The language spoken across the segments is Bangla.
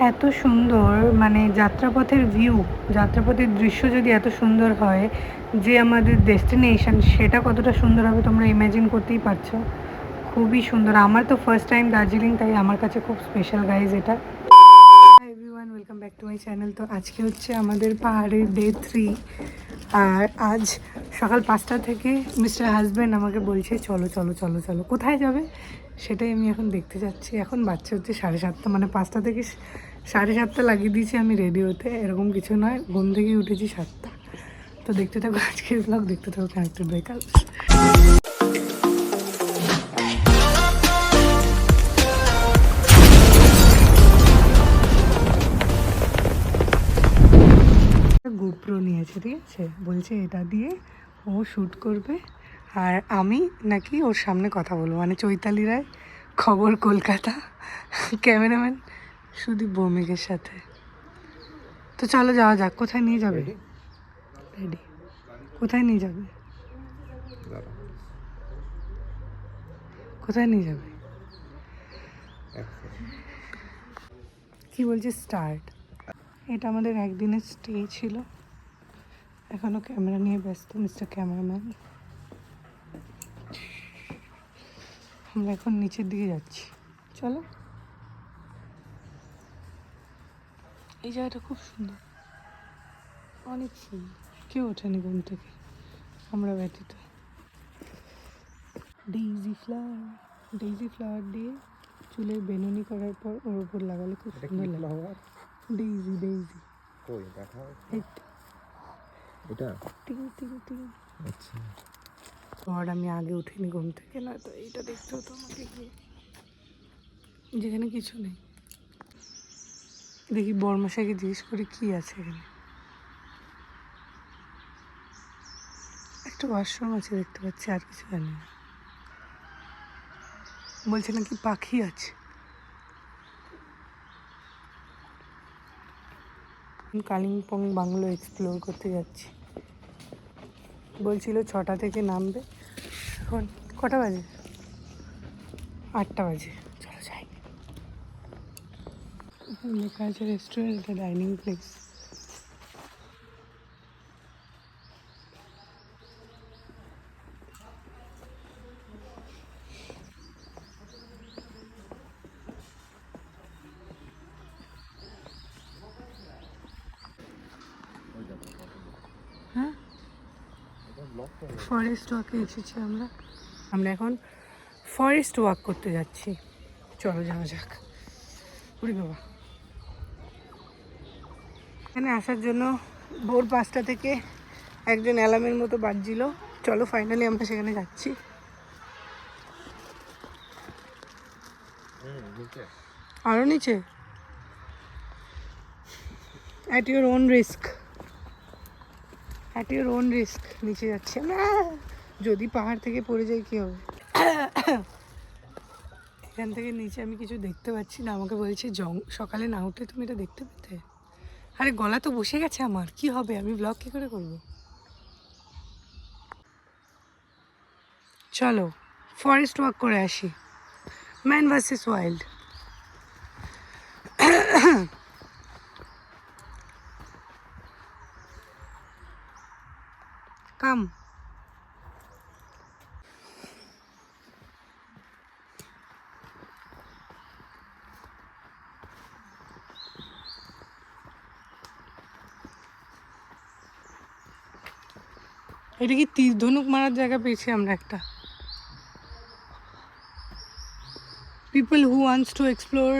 এত সুন্দর, মানে যাত্রাপথের ভিউ, যাত্রাপথের দৃশ্য যদি এত সুন্দর হয়, যে আমাদের ডেস্টিনেশন সেটা কতটা সুন্দর হবে তোমরা ইমাজিন করতেই পারছো। খুবই সুন্দর। আমার তো ফার্স্ট টাইম দার্জিলিং, তাই আমার কাছে খুব স্পেশাল গাইজ এটা। Hi everyone, welcome back to my channel. তো আজকে হচ্ছে আমাদের পাহাড়ের ডে 3। আর আজ সকাল 5টা থেকে মিস্টার হাজব্যান্ড আমাকে বলছে চলো চলো চলো চলো। কোথায় যাবে সেটাই আমি এখন দেখতে যাচ্ছি। এখন বাচ্চা হচ্ছে 7:30, মানে 5টা থেকে 7:30 লাগিয়ে দিয়েছি আমি রেডি হতে। এরকম কিছু নয়, ঘুম থেকে উঠেছি 7টা। তো দেখতে থাকো আজকের ব্লগ, দেখতে থাকো কানেক্টেড বাই কাল। গোপ্রো নিয়েছে, ঠিক আছে, বলছে এটা দিয়ে ও শ্যুট করবে আর আমি নাকি ওর সামনে কথা বলবো, মানে চৈতালি রায়, খবর কলকাতা, ক্যামেরাম্যান সুদীপ ভৌমিকের সাথে। তো চলো যাওয়া যাক। কোথায় নিয়ে যাবে? রেডি। কোথায় নিয়ে যাবে? কোথায় নিয়ে যাবে? কি বলছে? স্টার্ট। এটা আমাদের একদিনের স্টে ছিল। এখনো ক্যামেরা নিয়ে ব্যস্ত মিস্টার ক্যামেরাম্যান। আমরা এখন নিচের দিকে যাচ্ছি, চলো। এই জায়গাটা খুব সুন্দর, অনেক ফুল। কেউ ওঠেনি ঘুম থেকে, আমরা ব্যতীত। ডেইজি ফ্লাওয়ার দিয়ে চুলের বেনুনি করার পর ওর উপর লাগালে খুব সুন্দর লাগে। ডেইজি ডেইজি কই দেখা? এটা টিং টিং টিং। আচ্ছা। আর আমি আগে উঠিনি ঘুম থেকে, না তো এইটা দেখতে হতো আমাকে গিয়ে, যেখানে কিছু নেই। দেখি বর্মশাইকে জিজ্ঞেস করে কি আছে এখানে। একটা ওয়াশরুম আছে দেখতে পাচ্ছি, আর কিছু জানি না। বলছে নাকি পাখি আছে। কালিম্পং বাংলো এক্সপ্লোর করতে যাচ্ছি। বলছিল 6টা থেকে নামবে। এখন কটা বাজে? 8টা বাজে। চলো যাই। এখানে লেখা আছে রেস্টুরেন্ট, এটা ডাইনিং প্লেস। হ্যাঁ, ফরেস্ট ওয়াকে এসেছি আমরা। আমরা এখন ফরেস্ট ওয়াক করতে যাচ্ছি। চলো যাওয়া যাক। উড়ি বাবা। এখানে আসার জন্য ভোর 5টা থেকে একজন অ্যালার্মের মতো বাজছিল। চলো ফাইনালি আমরা সেখানে যাচ্ছি। আরও নিচে, at your own risk, at your own risk নিচে যাচ্ছি আমরা। যদি পাহাড় থেকে পড়ে যাই কী হবে? এখান থেকে নিচে আমি কিছু দেখতে পাচ্ছি না। আমাকে বলছে সকালে না উঠে তুমি এটা দেখতে পেতে। আরে গলা তো বসে গেছে আমার, কি হবে? আমি ব্লগ কী করে করবো? চলো ফরেস্ট ওয়াক করে আসি। Man versus wild. কাম। এটা কি তীর ধনুক মারার জায়গা পেয়েছি আমরা একটা। People who wants to explore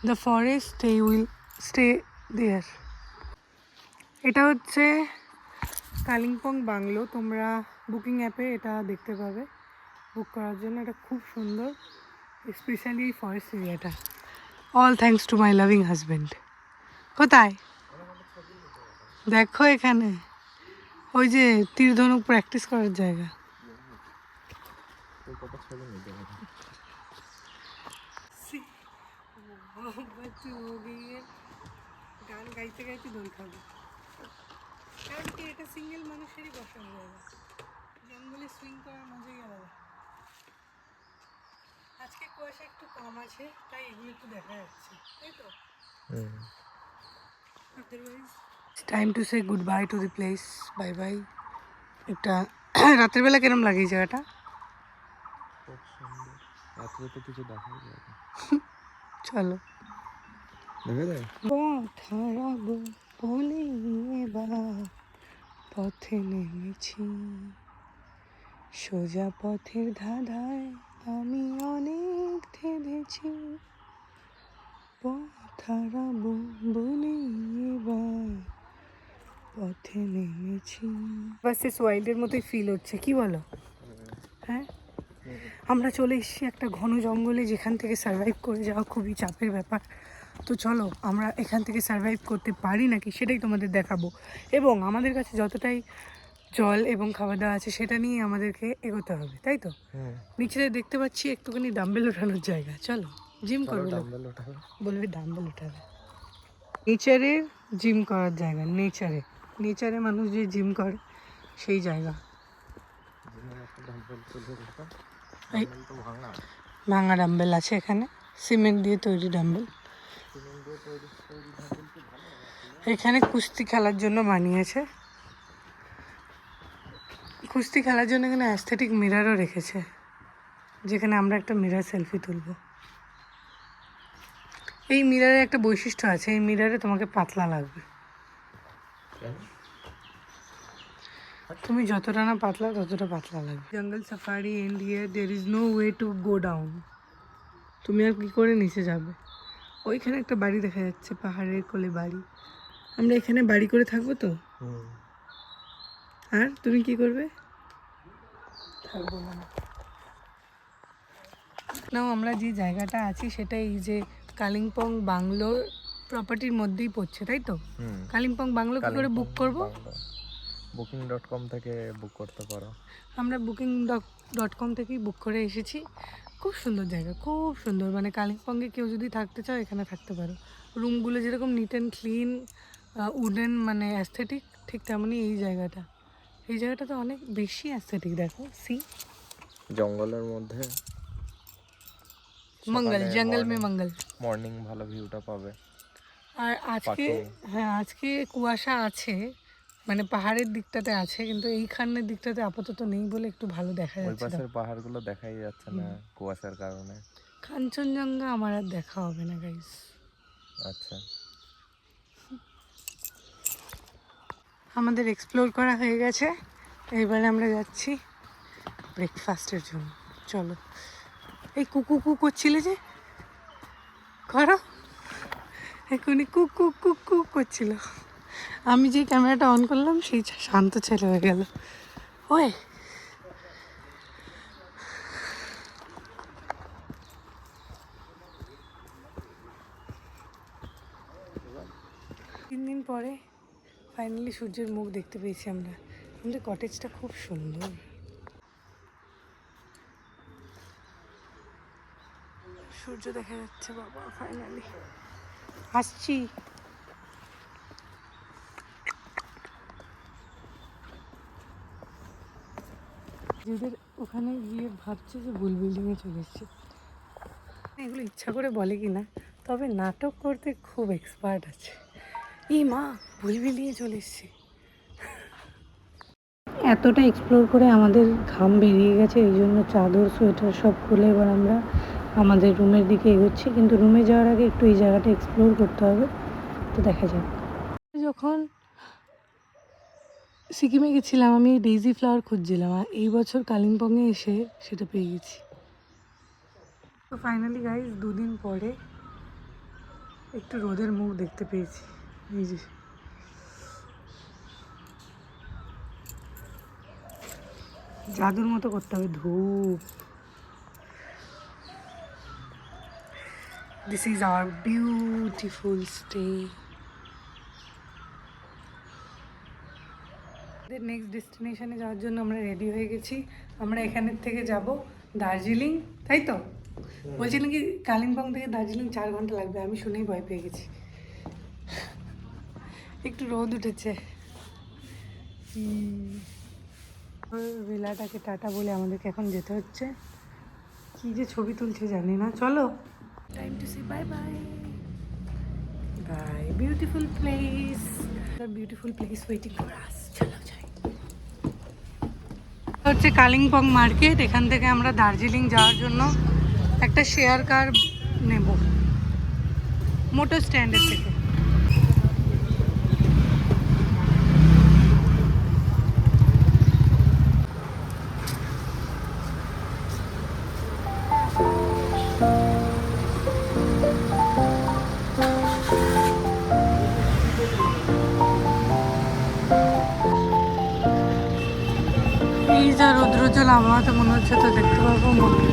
the forest they will stay there. এটা হচ্ছে কালিম্পং বাংলো। তোমরা বুকিং অ্যাপে এটা দেখতে পাবে বুক করার জন্য। এটা খুব সুন্দর, স্পেশালি এই ফরেস্ট এরিয়াটা। All thanks to my loving husband. কোথায় দেখো? এখানে ওই যে তীর ধনুক প্র্যাকটিস করার জায়গা। গান গাইতে গাইতে দোল খাবে, কারণ কি এটা সিঙ্গেল মানুষেরই বসার জায়গা। জঙ্গলে সুইং করার মজাই আলাদা। আজকে কুয়াশা একটু কম আছে, তাই এগুলো একটু দেখা যাচ্ছে, তাই তো? Time to say good bye to the place. Bye bye. একটা রাতের বেলা কেরম লাগে এই জায়গাটা? খুব সুন্দর। রাত্রে তো কিছু দেখাই যায় না। চলো দেখা যায়। পথ হারাবো বলে এবার পথে নেমেছি, সোজা পথের ধাঁধায় আমি অনেক থেমেছি, পথ হারাবো বলে এবার পথে নেমেছি। বাসে ওয়াইল্ডের মতোই ফিল হচ্ছে, কি বলো? হ্যাঁ, আমরা চলে এসেছি একটা ঘন জঙ্গলে, যেখান থেকে সার্ভাইভ করে যাওয়া খুবই চাপের ব্যাপার। তো চলো আমরা এখান থেকে সার্ভাইভ করতে পারি নাকি সেটাই তোমাদের দেখাবো, এবং আমাদের কাছে যতটাই জল এবং খাওয়া দাওয়া আছে সেটা নিয়ে আমাদেরকে এগোতে হবে, তাই তো? নিচে দেখতে পাচ্ছি একটুখানি ডাম্বেল ওঠানোর জায়গা, চলো জিম করবো। বলবে ডাম্বেল উঠাবে। নেচারে জিম করার জায়গা, নেচারে মানুষ যে জিম করে সেই জায়গা। ভাঙা ডাম্বেল আছে এখানে, সিমেন্ট দিয়ে তৈরি ডাম্বেল। এখানে কুস্তি খেলার জন্য বানিয়েছে, কুস্তি খেলার জন্য এখানে অ্যাস্থেটিক মিরারও রেখেছে, যেখানে আমরা একটা মিরার সেলফি তুলব। এই মিরারে একটা বৈশিষ্ট্য আছে, এই মিরারে তোমাকে পাতলা লাগবে, তুমি যতটা না পাতলা ততটা পাতলা লাগবে। জঙ্গল safari and here there is no way to go down. তুমি আর কি করে নিচে যাবে? ওইখানে একটা বাড়ি দেখা যাচ্ছে, পাহাড়ের কোলে বাড়ি। আমরা এখানে বাড়ি করে থাকবো তো। আর তুমি কি করবে? থাকবো না। আমরা যে জায়গাটা আছি সেটা এই যে কালিম্পং বাংলোর প্রপার্টির মধ্যেই পড়ছে, তাই তো? কালিম্পং বাংলো কি করে বুক করব? booking.com থেকে বুক করতে পারো। আমরা booking.com থেকেই বুক করে এসেছি। খুব সুন্দর জায়গা, খুব সুন্দর। মানে কালিম্পংয়ে কেউ যদি থাকতে চাও এখানে থাকতে পারো। রুমগুলো যেরকম নিট অ্যান্ড ক্লিন, উডেন, মানে অ্যাস্থেটিক, ঠিক তেমনই এই জায়গাটা। এই জায়গাটা তো অনেক বেশি অ্যাস্থেটিক। দেখো জঙ্গলের মধ্যে মঙ্গল, জঙ্গল মে মঙ্গল। মর্নিং ভালো ভিউটা পাবে। আর আজকে, হ্যাঁ আজকে কুয়াশা আছে, মানে পাহাড়ের দিকটাতে আছে, কিন্তু এইখানের দিকটাতে আপাতত নেই বলে একটু ভালো দেখা ওই যাচ্ছে। পাশের পাহাড়গুলো দেখাই যাচ্ছে না কুয়াশার কারণে। কাঞ্চনজঙ্ঘা আমার আর দেখা হবে না গাইস। আচ্ছা, আমাদের এক্সপ্লোর করা হয়ে গেছে, এবারে আমরা যাচ্ছি ব্রেকফাস্টের জন্য। চলো। এই কুকু কু করছিলে যে, করো, এখনই কুক কুক কুক কুক করছিল। আমি যে ক্যামেরাটা অন করলাম সেই শান্ত ছেলে হয়ে গেল। ওই তিন দিন পরে ফাইনালি সূর্যের মুখ দেখতে পেয়েছি আমরা। আমাদের কটেজটা খুব সুন্দর। সূর্য দেখা যাচ্ছে বাবা, ফাইনালি আসছি। যেদের ওখানে গিয়ে ভাবছে যে বুল বিল্ডিংয়ে চলে এসছে, এগুলো ইচ্ছা করে বলে কি না, তবে নাটক করতে খুব এক্সপার্ট আছে। মা, বুল বিল্ডিংয়ে চলে এসছে। এতটা এক্সপ্লোর করে আমাদের ঘাম বেরিয়ে গেছে, এই জন্য চাদর সোয়েটার সব খুলে এবার আমরা আমাদের রুমের দিকে এগোচ্ছি। কিন্তু রুমে যাওয়ার আগে একটু এই জায়গাটা এক্সপ্লোর করতে হবে, তো দেখা যাক। যখন সিকিমে গেছিলাম আমি ডেইজি ফ্লাওয়ার খুঁজছিলাম, আর এই বছর কালিম্পংয়ে এসে সেটা পেয়ে গেছি। তো ফাইনালি গাইজ 2 দিন পরে একটু রোদের মুখ দেখতে পেয়েছি। এই যে জাদুর মতো করতে হবে ধূপ। This is our beautiful stay. Next ডেস্টিনেশনে যাওয়ার জন্য আমরা রেডি হয়ে গেছি। আমরা এখানের থেকে যাব দার্জিলিং, তাই তো? বলছিলাম কি কালিম্পং থেকে দার্জিলিং 4 ঘন্টা লাগবে, আমি শুনেই ভয় পেয়ে গেছি। একটু রোদ উঠেছে। ভিলাটাকে টাটা বলে আমাদেরকে এখন যেতে হচ্ছে। কি যে ছবি তুলছে জানি না। চলো, time to say bye bye. Hi, beautiful place. The beautiful place waiting for us. চলো যাই। হচ্ছে কালিম্পং মার্কেট। এখান থেকে আমরা দার্জিলিং যাওয়ার জন্য একটা শেয়ার কার নেব মোটর স্ট্যান্ডের থেকে। এই যা রৌদ্রোজ্জ্বল আবহাওয়াতে মনে হচ্ছে তো দেখতে পাবো মন্দির।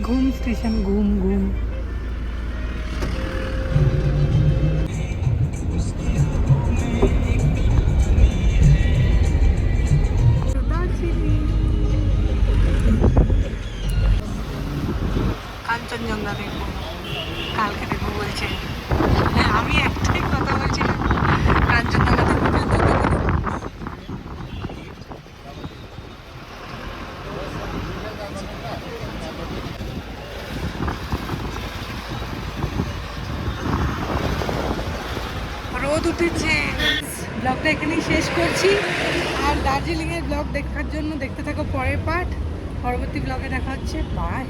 ঘুম স্টেশন, ঘুম ঘুম। কাঞ্চনজঙ্ঘা দেখবো, কালকে দেখবো বলছে। হ্যাঁ, আমি একটাই কথা বলছি, কাঞ্চনজঙ্ঘা দেখবো। রোদ উঠেছে। ব্লগটা এখানেই শেষ করছি। আর দার্জিলিংয়ের ব্লগ দেখার জন্য দেখতে থাকো পরের পার্ট। পরবর্তী ব্লগে দেখা হচ্ছে। বাই।